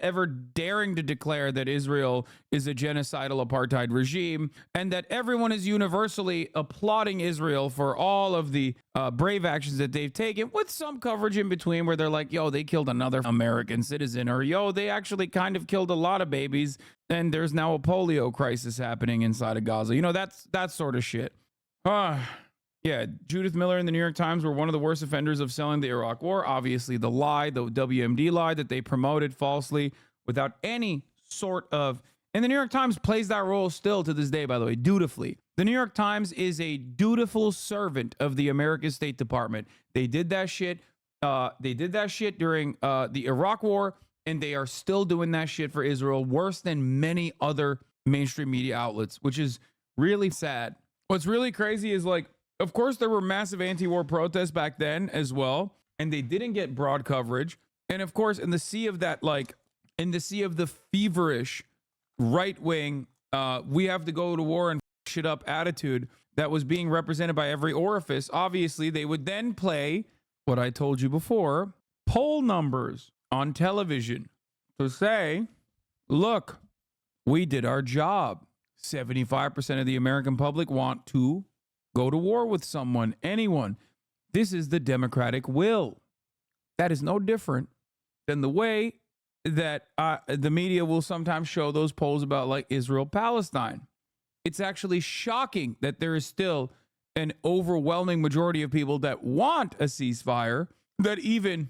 ever daring to declare that Israel is a genocidal apartheid regime, and that everyone is universally applauding Israel for all of the brave actions that they've taken, with some coverage in between where they're like, yo, they killed another American citizen, or yo, they actually kind of killed a lot of babies, and there's now a polio crisis happening inside of Gaza. You know, that sort of shit. Yeah, Judith Miller and the New York Times were one of the worst offenders of selling the Iraq War. Obviously, the lie, the WMD lie that they promoted falsely without any sort of... And the New York Times plays that role still to this day, by the way, dutifully. The New York Times is a dutiful servant of the American State Department. They did that shit. They did that shit during the Iraq War, and they are still doing that shit for Israel, worse than many other mainstream media outlets, which is really sad. What's really crazy is, like, of course, there were massive anti-war protests back then as well, and they didn't get broad coverage. And of course, in the sea of that, like, in the sea of the feverish right-wing, we have to go to war and shit up attitude that was being represented by every orifice, obviously, they would then play what I told you before, poll numbers on television to say, look, we did our job. 75% of the American public want to go to war with someone, anyone. This is the democratic will. That is no different than the way that the media will sometimes show those polls about like Israel-Palestine. It's actually shocking that there is still an overwhelming majority of people that want a ceasefire, that even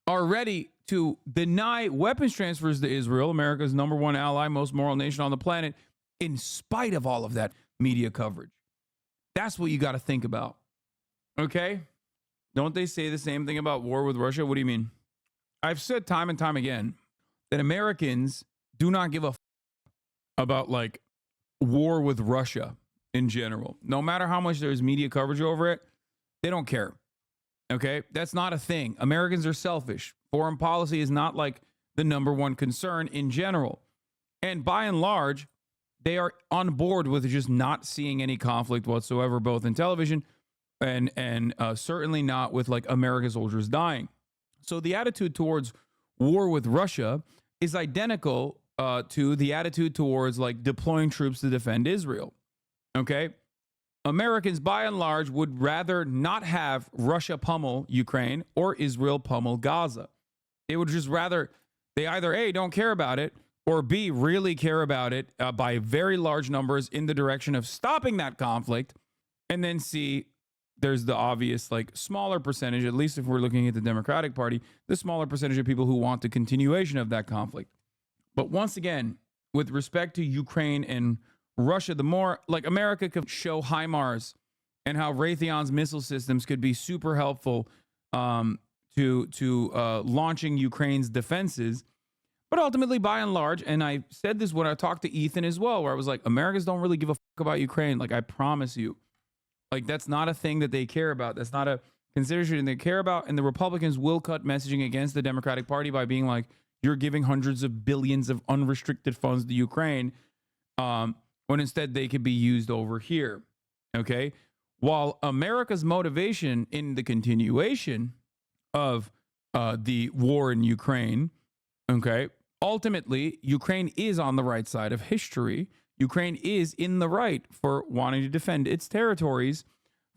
are ready to deny weapons transfers to Israel, America's number one ally, most moral nation on the planet, in spite of all of that media coverage. That's what you got to think about. Okay? Don't they say the same thing about war with Russia? What do you mean? I've said time and time again that Americans do not give a about like war with Russia in general. No matter how much there's media coverage over it, they don't care. Okay? That's not a thing. Americans are selfish. Foreign policy is not like the number one concern in general. And by and large, they are on board with just not seeing any conflict whatsoever, both in television and certainly not with like American soldiers dying. So the attitude towards war with Russia is identical to the attitude towards like deploying troops to defend Israel. Okay? Americans, by and large, would rather not have Russia pummel Ukraine or Israel pummel Gaza. They would just rather, they either A, don't care about it, or B, really care about it by very large numbers in the direction of stopping that conflict. And then C, there's the obvious, like, smaller percentage, at least if we're looking at the Democratic Party, the smaller percentage of people who want the continuation of that conflict. But once again, with respect to Ukraine and Russia, the more, like, America could show HIMARS and how Raytheon's missile systems could be super helpful to launching Ukraine's defenses. But ultimately, by and large, and I said this when I talked to Ethan as well, where I was like, Americans don't really give a fuck about Ukraine. Like, I promise you. Like, that's not a thing that they care about. That's not a consideration they care about. And the Republicans will cut messaging against the Democratic Party by being like, you're giving hundreds of billions of unrestricted funds to Ukraine, when instead they could be used over here. Okay? While America's motivation in the continuation of the war in Ukraine, okay, ultimately, Ukraine is on the right side of history. Ukraine is in the right for wanting to defend its territories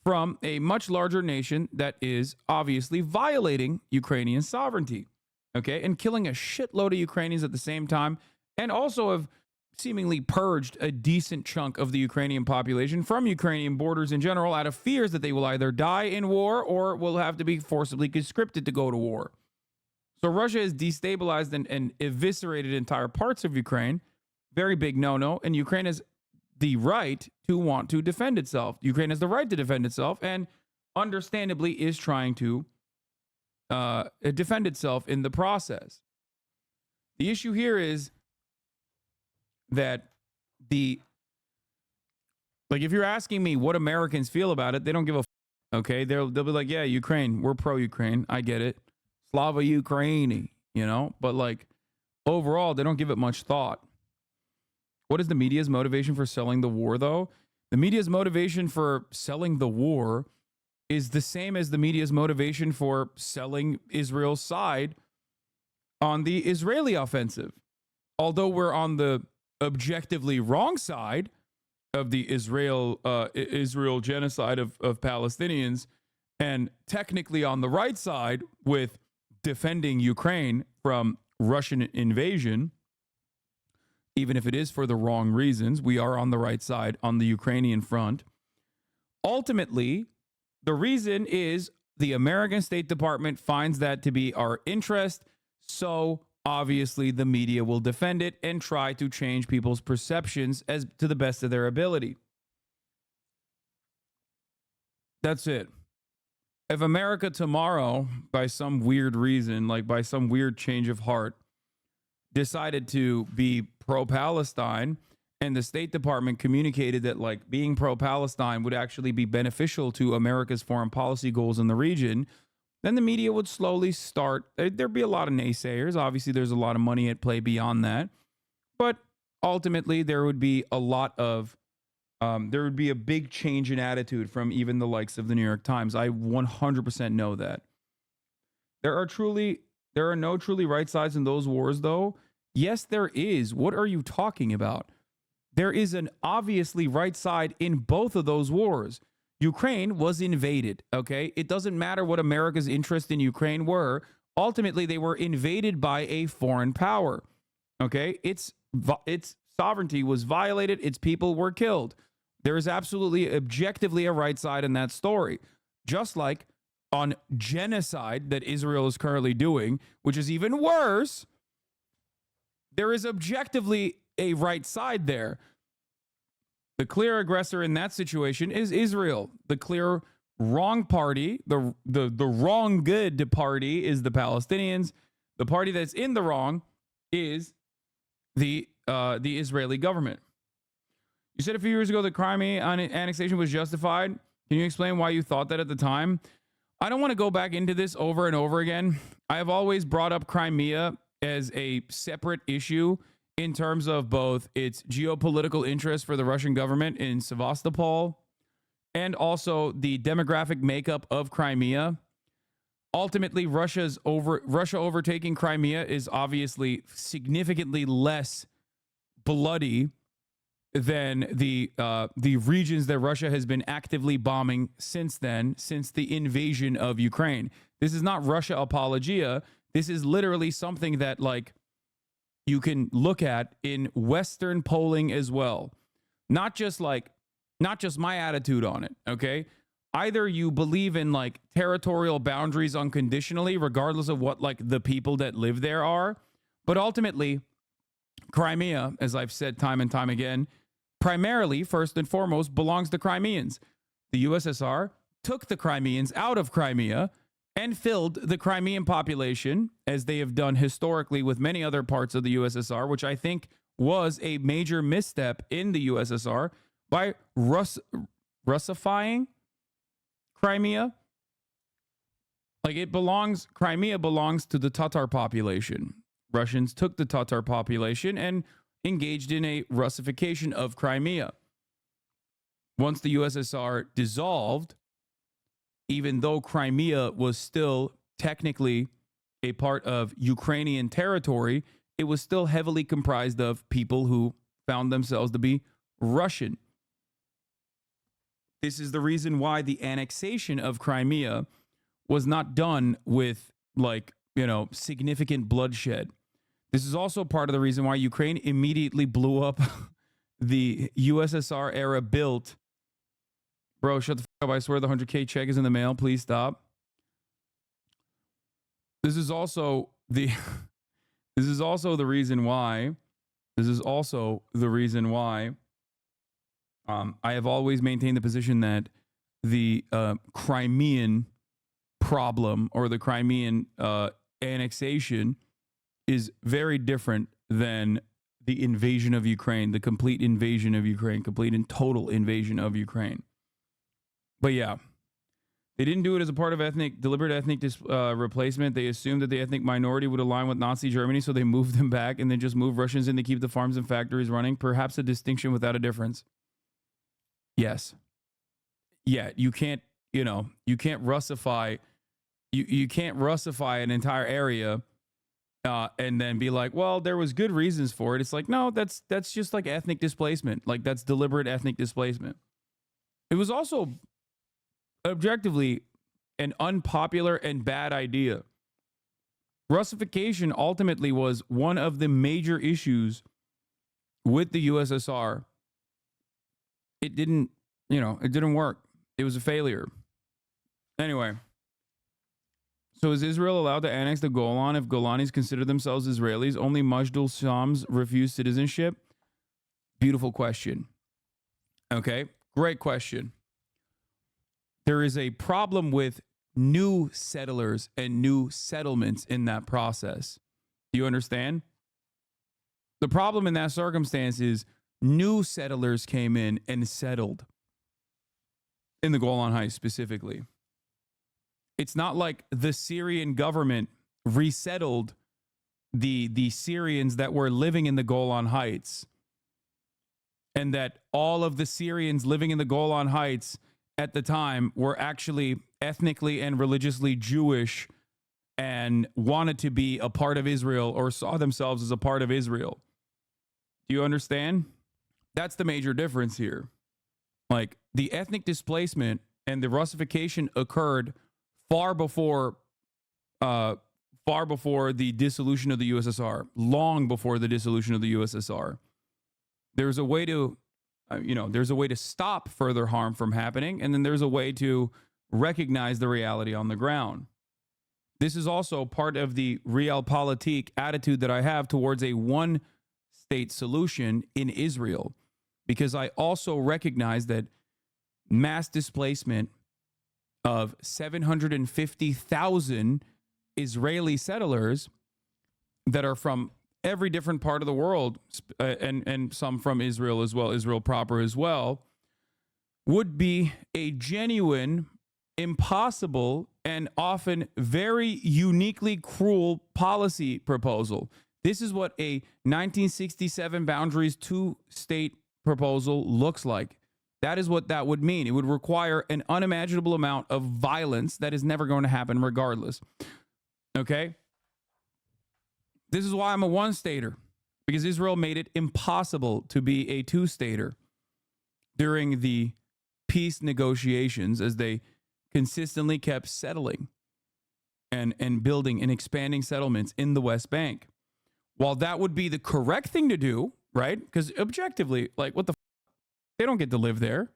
from a much larger nation that is obviously violating Ukrainian sovereignty, okay, and killing a shitload of Ukrainians at the same time, and also have seemingly purged a decent chunk of the Ukrainian population from Ukrainian borders in general out of fears that they will either die in war or will have to be forcibly conscripted to go to war. So Russia has destabilized and eviscerated entire parts of Ukraine. Very big no-no. And Ukraine has the right to want to defend itself. Ukraine has the right to defend itself and understandably is trying to defend itself in the process. The issue here is that if you're asking me what Americans feel about it, they don't give a okay? They'll be like, yeah, Ukraine, we're pro-Ukraine. I get it. Slava Ukraini, But overall, they don't give it much thought. What is the media's motivation for selling the war, though? The media's motivation for selling the war is the same as the media's motivation for selling Israel's side on the Israeli offensive. Although we're on the objectively wrong side of the Israel genocide of Palestinians, and technically on the right side with defending Ukraine from Russian invasion, even if it is for the wrong reasons, we are on the right side on the Ukrainian front. Ultimately, the reason is the American State Department finds that to be our interest, so obviously the media will defend it and try to change people's perceptions as to the best of their ability. That's it. If America tomorrow, by some weird reason, by some weird change of heart, decided to be pro-Palestine, and the State Department communicated that being pro-Palestine would actually be beneficial to America's foreign policy goals in the region, then the media would slowly start. There'd be a lot of naysayers. Obviously, there's a lot of money at play beyond that. But ultimately, there would be a big change in attitude from even the likes of the New York Times. I 100% know that. There are no truly right sides in those wars, though. Yes, there is. What are you talking about? There is an obviously right side in both of those wars. Ukraine was invaded, okay? It doesn't matter what America's interest in Ukraine were. Ultimately, they were invaded by a foreign power, okay? Its sovereignty was violated. Its people were killed. There is absolutely, objectively a right side in that story. Just like on genocide that Israel is currently doing, which is even worse, there is objectively a right side there. The clear aggressor in that situation is Israel. The clear wrong party, the wrong good party is the Palestinians. The party that's in the wrong is the Israeli government. You said a few years ago that Crimea annexation was justified. Can you explain why you thought that at the time? I don't want to go back into this over and over again. I have always brought up Crimea as a separate issue in terms of both its geopolitical interest for the Russian government in Sevastopol and also the demographic makeup of Crimea. Ultimately, Russia overtaking Crimea is obviously significantly less bloody than the regions that Russia has been actively bombing since then, since the invasion of Ukraine. This is not Russia apologia. This is literally something that you can look at in Western polling as well. Not just my attitude on it, okay? Either you believe in territorial boundaries unconditionally, regardless of what the people that live there are. But ultimately, Crimea, as I've said time and time again, primarily, first and foremost, belongs to Crimeans. The USSR took the Crimeans out of Crimea and filled the Crimean population, as they have done historically with many other parts of the USSR, which I think was a major misstep in the USSR, by Russifying Crimea. Crimea belongs to the Tatar population. Russians took the Tatar population and engaged in a Russification of Crimea. Once the USSR dissolved, even though Crimea was still technically a part of Ukrainian territory, it was still heavily comprised of people who found themselves to be Russian. This is the reason why the annexation of Crimea was not done with significant bloodshed. This is also part of the reason why Ukraine immediately blew up the USSR era built. Bro, shut the fuck up. I swear the 100K check is in the mail. Please stop. This is also the reason why I have always maintained the position that the Crimean problem or the Crimean annexation is very different than the invasion of Ukraine, the complete invasion of Ukraine, complete and total invasion of Ukraine. But yeah, they didn't do it as a part of deliberate ethnic replacement. They assumed that the ethnic minority would align with Nazi Germany, so they moved them back and then just moved Russians in to keep the farms and factories running. Perhaps a distinction without a difference. Yes. Yeah, you can't Russify, you can't Russify an entire area and then be like, well, there was good reasons for it. It's like, no, that's just like ethnic displacement. Like, that's deliberate ethnic displacement. It was also objectively an unpopular and bad idea. Russification ultimately was one of the major issues with the USSR. It didn't work. It was a failure. Anyway, so is Israel allowed to annex the Golan if Golanis consider themselves Israelis? Only Majdul Shams refuse citizenship? Beautiful question. Okay, great question. There is a problem with new settlers and new settlements in that process. Do you understand? The problem in that circumstance is new settlers came in and settled in the Golan Heights specifically. It's not like the Syrian government resettled the Syrians that were living in the Golan Heights, and that all of the Syrians living in the Golan Heights at the time were actually ethnically and religiously Jewish and wanted to be a part of Israel or saw themselves as a part of Israel. Do you understand? That's the major difference here. Like, the ethnic displacement and the Russification occurred far before the dissolution of the USSR, long before the dissolution of the USSR. There's a way to, there's a way to stop further harm from happening, and then there's a way to recognize the reality on the ground. This is also part of the realpolitik attitude that I have towards a one-state solution in Israel, because I also recognize that mass displacement of 750,000 Israeli settlers that are from every different part of the world, and some from Israel as well, Israel proper as well, would be a genuine, impossible, and often very uniquely cruel policy proposal. This is what a 1967 boundaries two-state proposal looks like. That is what that would mean. It would require an unimaginable amount of violence that is never going to happen regardless. Okay? This is why I'm a one-stater, because Israel made it impossible to be a two-stater during the peace negotiations, as they consistently kept settling and building and expanding settlements in the West Bank. While that would be the correct thing to do, right? Because objectively, like, what the they don't get to live there.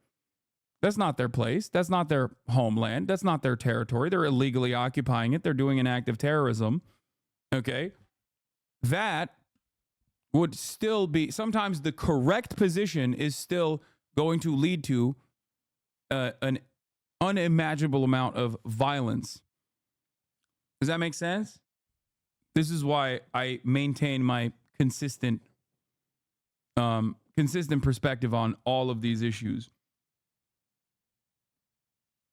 That's not their place. That's not their homeland. That's not their territory. They're illegally occupying it. They're doing an act of terrorism. Okay? That would still be, sometimes the correct position is still going to lead to an unimaginable amount of violence. Does that make sense? This is why I maintain my consistent perspective on all of these issues.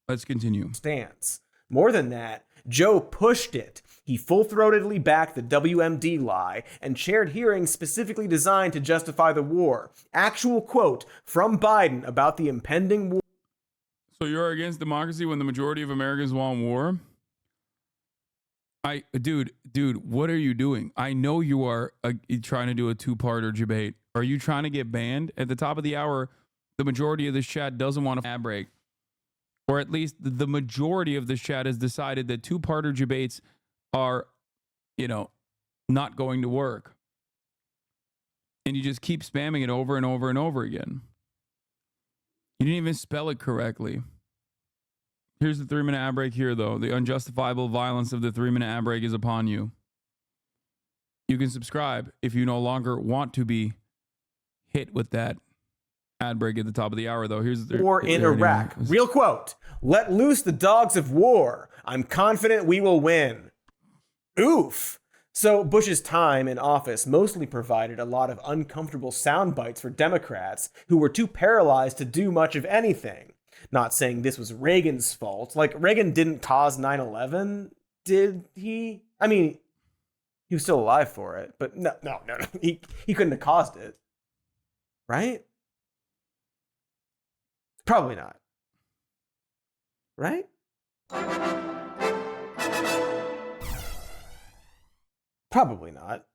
Let's continue. Stance. More than that, Joe pushed it. He full-throatedly backed the WMD lie and chaired hearings specifically designed to justify the war. Actual quote from Biden about the impending war. So you're against democracy when the majority of Americans want war? Dude, what are you doing? I know you are trying to do a two-parter debate. Are you trying to get banned? At the top of the hour, the majority of this chat doesn't want an ad break. Or at least the majority of this chat has decided that two-parter debates are, not going to work. And you just keep spamming it over and over and over again. You didn't even spell it correctly. Here's the 3-minute ad break here, though. The unjustifiable violence of the 3-minute ad break is upon you. You can subscribe if you no longer want to be hit with that ad break at the top of the hour, though. Here's the war in Iraq. Real quote. Let loose the dogs of war. I'm confident we will win. Oof. So Bush's time in office mostly provided a lot of uncomfortable sound bites for Democrats who were too paralyzed to do much of anything. Not saying this was Reagan's fault. Like, Reagan didn't cause 9/11, did he? I mean, he was still alive for it, but no. He couldn't have caused it. Right? Probably not. Right? Probably not.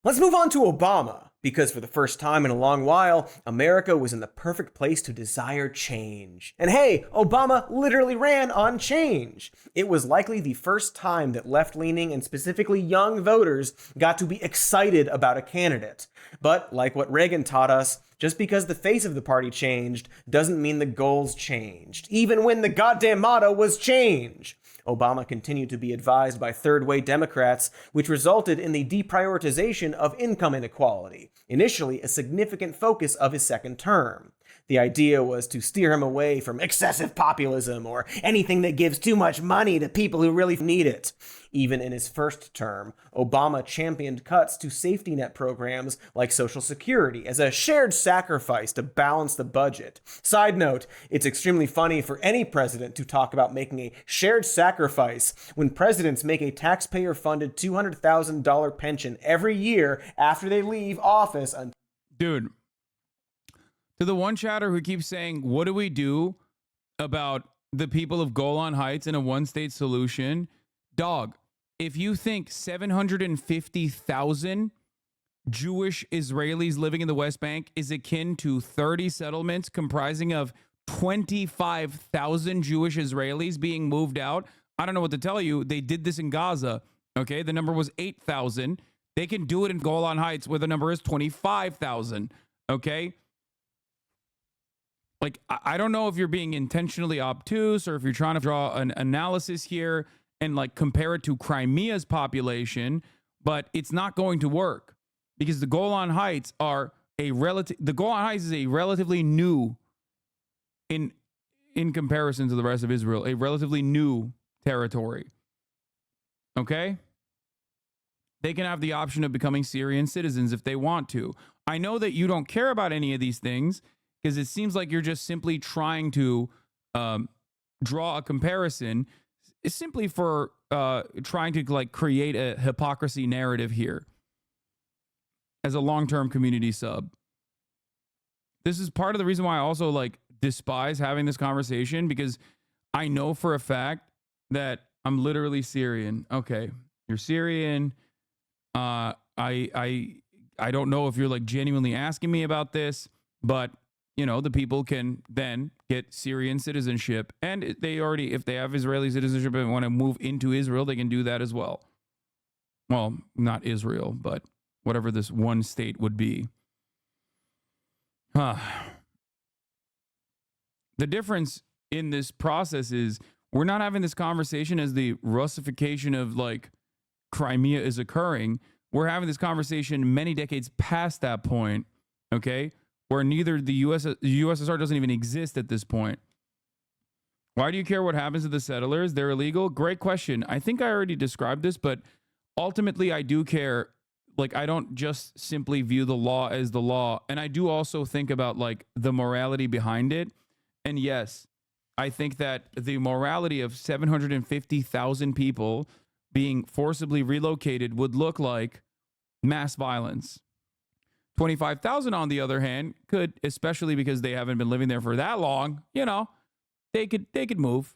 Let's move on to Obama, because for the first time in a long while, America was in the perfect place to desire change. And hey, Obama literally ran on change. It was likely the first time that left-leaning and specifically young voters got to be excited about a candidate. But like what Reagan taught us, just because the face of the party changed doesn't mean the goals changed, even when the goddamn motto was change. Obama continued to be advised by third-way Democrats, which resulted in the deprioritization of income inequality, initially a significant focus of his second term. The idea was to steer him away from excessive populism or anything that gives too much money to people who really need it. Even in his first term, Obama championed cuts to safety net programs like Social Security as a shared sacrifice to balance the budget. Side note, it's extremely funny for any president to talk about making a shared sacrifice when presidents make a taxpayer-funded $200,000 pension every year after they leave office. Dude, to the one chatter who keeps saying, what do we do about the people of Golan Heights in a one-state solution? Dog, if you think 750,000 Jewish Israelis living in the West Bank is akin to 30 settlements comprising of 25,000 Jewish Israelis being moved out, I don't know what to tell you. They did this in Gaza, okay? The number was 8,000. They can do it in Golan Heights where the number is 25,000, okay? Like, I don't know if you're being intentionally obtuse or if you're trying to draw an analysis here and like compare it to Crimea's population, but it's not going to work because the Golan Heights is a relatively new in comparison to the rest of Israel, a relatively new territory. Okay? They can have the option of becoming Syrian citizens if they want to. I know that you don't care about any of these things because it seems like you're just simply trying to draw a comparison. It's simply for trying to like create a hypocrisy narrative here as a long-term community sub. This is part of the reason why I also like despise having this conversation, because I know for a fact that I'm literally Syrian. Okay, you're Syrian. I don't know if you're like genuinely asking me about this, but you know, the people can then get Syrian citizenship, and if they have Israeli citizenship and want to move into Israel, they can do that as well. Well, not Israel, but whatever this one state would be. The difference in this process is we're not having this conversation as the Russification of like Crimea is occurring. We're having this conversation many decades past that point, okay? Where neither the USSR doesn't even exist at this point. Why do you care what happens to the settlers? They're illegal? Great question. I think I already described this, but ultimately I do care. Like, I don't just simply view the law as the law. And I do also think about like the morality behind it. And yes, I think that the morality of 750,000 people being forcibly relocated would look like mass violence. 25,000 on the other hand could, especially because they haven't been living there for that long, you know, they could move.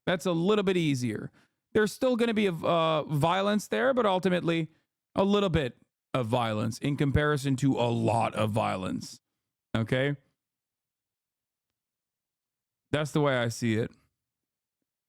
That's a little bit easier. There's still going to be violence there, but ultimately a little bit of violence in comparison to a lot of violence. Okay? That's the way I see it.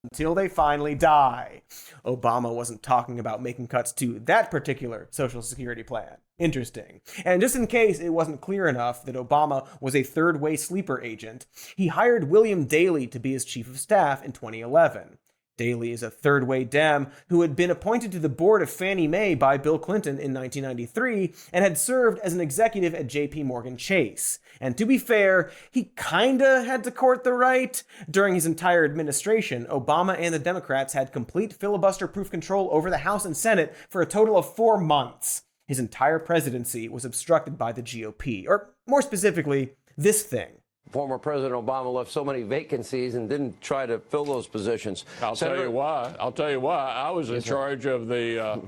Until they finally die. Obama wasn't talking about making cuts to that particular Social Security plan. Interesting. And just in case it wasn't clear enough that Obama was a third-way sleeper agent, he hired William Daley to be his chief of staff in 2011. Daley is a third-way Dem who had been appointed to the board of Fannie Mae by Bill Clinton in 1993 and had served as an executive at J.P. Morgan Chase. And to be fair, he kinda had to court the right. During his entire administration, Obama and the Democrats had complete filibuster-proof control over the House and Senate for a total of 4 months. His entire presidency was obstructed by the GOP, or more specifically, this thing. Former President Obama left so many vacancies and didn't try to fill those positions. I'll tell you why. I was in charge of the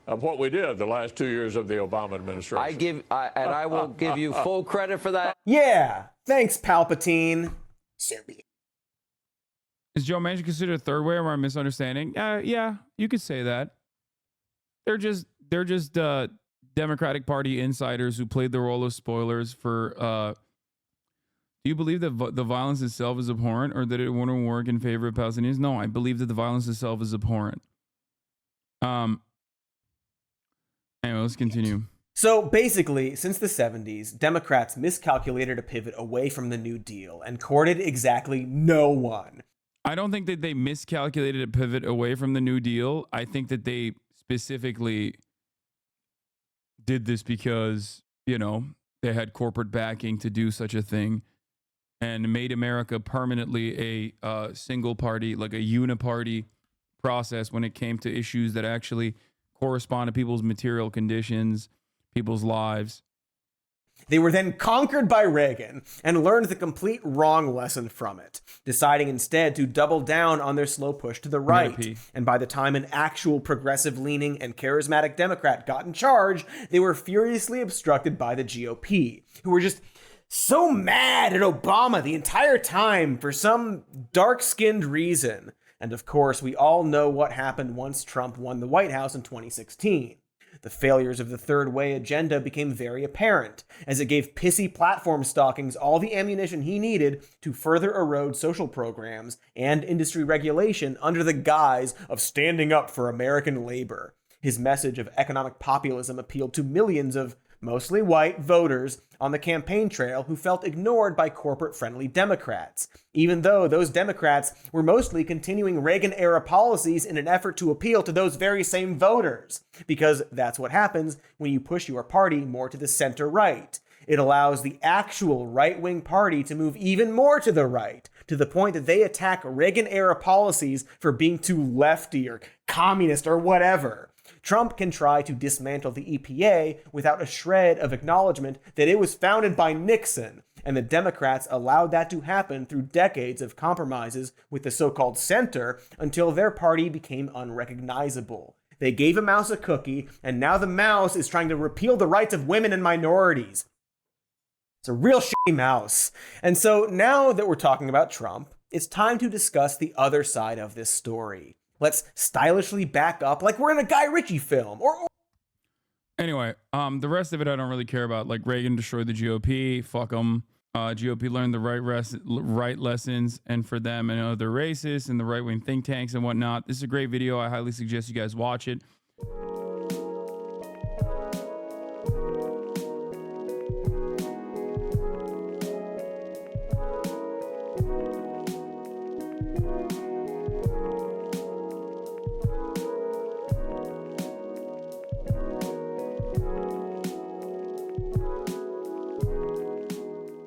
of what we did the last 2 years of the Obama administration. I will give you full credit for that. Yeah, thanks, Palpatine. Is Joe Manchin considered a third way, or am I misunderstanding? Yeah, you could say that. They're just Democratic Party insiders who played the role of spoilers for. Do you believe that the violence itself is abhorrent, or that it wouldn't work in favor of Palestinians? No, I believe that the violence itself is abhorrent. Anyway, let's continue. So basically, since the 70s, Democrats miscalculated a pivot away from the New Deal and courted exactly no one. I don't think that they miscalculated a pivot away from the New Deal. I think that they specifically did this because, they had corporate backing to do such a thing and made America permanently a single party, like a uniparty process when it came to issues that actually correspond to people's material conditions, people's lives. They were then conquered by Reagan and learned the complete wrong lesson from it, deciding instead to double down on their slow push to the right. And by the time an actual progressive-leaning and charismatic Democrat got in charge, they were furiously obstructed by the GOP, who were just so mad at Obama the entire time for some dark-skinned reason. And of course, we all know what happened once Trump won the White House in 2016. The failures of the third way agenda became very apparent, as it gave pissy platform stalkings all the ammunition he needed to further erode social programs and industry regulation under the guise of standing up for American labor. His message of economic populism appealed to millions of mostly white voters on the campaign trail who felt ignored by corporate-friendly Democrats, even though those Democrats were mostly continuing Reagan-era policies in an effort to appeal to those very same voters, because that's what happens when you push your party more to the center-right. It allows the actual right-wing party to move even more to the right, to the point that they attack Reagan-era policies for being too lefty or communist or whatever. Trump can try to dismantle the EPA without a shred of acknowledgement that it was founded by Nixon, and the Democrats allowed that to happen through decades of compromises with the so-called center until their party became unrecognizable. They gave a mouse a cookie, and now the mouse is trying to repeal the rights of women and minorities. It's a real shitty mouse. And so now that we're talking about Trump, it's time to discuss the other side of this story. Let's stylishly back up like we're in a Guy Ritchie film. Anyway, the rest of it I don't really care about. Like, Reagan destroyed the GOP. Fuck them. GOP learned the right lessons, and for them and other racists and the right-wing think tanks and whatnot. This is a great video. I highly suggest you guys watch it.